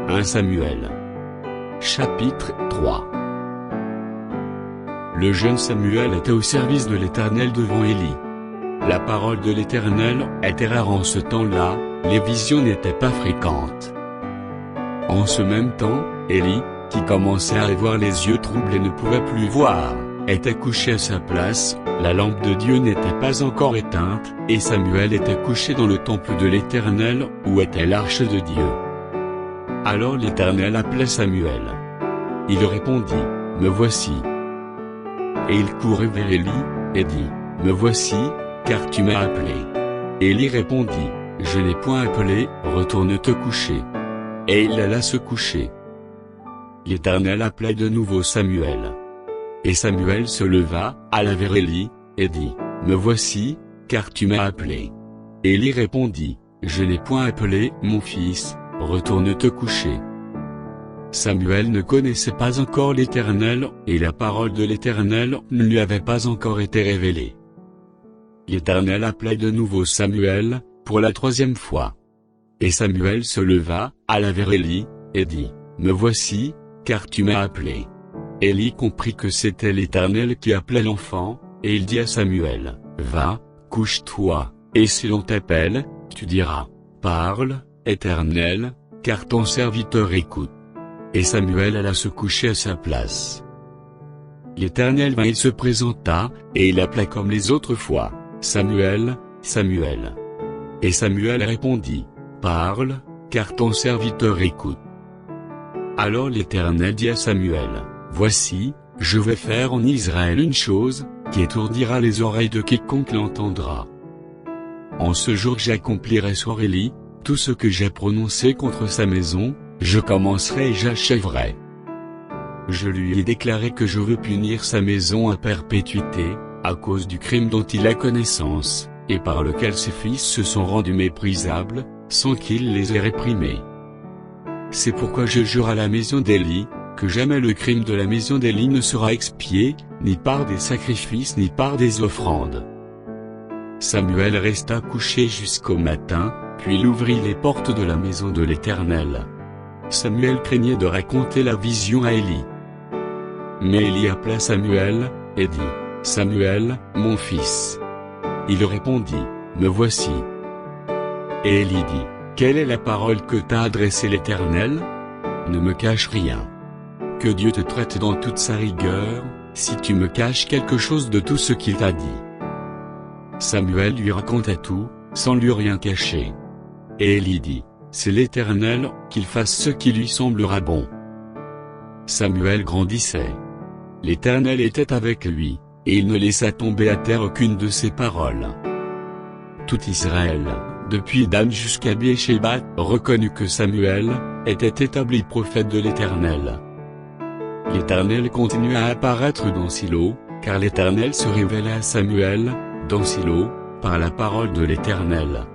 1 Samuel. Chapitre 3. Le jeune Samuel était au service de l'Éternel devant Élie. La parole de l'Éternel était rare en ce temps-là, les visions n'étaient pas fréquentes. En ce même temps, Élie, qui commençait à avoir les yeux troubles et ne pouvait plus voir, était couché à sa place, la lampe de Dieu n'était pas encore éteinte, et Samuel était couché dans le temple de l'Éternel, où était l'arche de Dieu. Alors l'Éternel appelait Samuel. Il répondit, « Me voici. » Et il courut vers Élie, et dit, « Me voici, car tu m'as appelé. » Élie répondit, « Je n'ai point appelé, retourne te coucher. » Et il alla se coucher. L'Éternel appela de nouveau Samuel. Et Samuel se leva, alla vers Élie, et dit, « Me voici, car tu m'as appelé. » Élie répondit, « Je n'ai point appelé, mon fils, retourne te coucher. » Samuel ne connaissait pas encore l'Éternel, et la parole de l'Éternel ne lui avait pas encore été révélée. L'Éternel appela de nouveau Samuel, pour la 3e fois. Et Samuel se leva, alla vers Élie, et dit, « Me voici, car tu m'as appelé. » Élie comprit que c'était l'Éternel qui appelait l'enfant, et il dit à Samuel, « Va, couche-toi, et si l'on t'appelle, tu diras, « Parle, Éternel, car ton serviteur écoute. » Et Samuel alla se coucher à sa place. L'Éternel vint et se présenta, et il appela comme les autres fois, « Samuel, Samuel. » Et Samuel répondit, « Parle, car ton serviteur écoute. » Alors l'Éternel dit à Samuel, « Voici, je vais faire en Israël une chose, qui étourdira les oreilles de quiconque l'entendra. En ce jour j'accomplirai sur Élie, tout ce que j'ai prononcé contre sa maison, je commencerai et j'achèverai. Je lui ai déclaré que je veux punir sa maison à perpétuité, à cause du crime dont il a connaissance, et par lequel ses fils se sont rendus méprisables, sans qu'il les ait réprimés. C'est pourquoi je jure à la maison d'Élie, que jamais le crime de la maison d'Élie ne sera expié, ni par des sacrifices ni par des offrandes. » Samuel resta couché jusqu'au matin, puis il ouvrit les portes de la maison de l'Éternel. Samuel craignait de raconter la vision à Élie. Mais Élie appela Samuel, et dit, « Samuel, mon fils. » Il répondit, « Me voici. » Et Élie dit, « Quelle est la parole que t'a adressée l'Éternel? Ne me cache rien. Que Dieu te traite dans toute sa rigueur, si tu me caches quelque chose de tout ce qu'il t'a dit. » Samuel lui raconta tout, sans lui rien cacher. Et Élie dit, « C'est l'Éternel, qu'il fasse ce qui lui semblera bon. » Samuel grandissait. L'Éternel était avec lui, et il ne laissa tomber à terre aucune de ses paroles. Tout Israël, depuis Dan jusqu'à Béersheba, reconnut que Samuel était établi prophète de l'Éternel. L'Éternel continua à apparaître dans Silo, car l'Éternel se révélait à Samuel, dans Silo, par la parole de l'Éternel.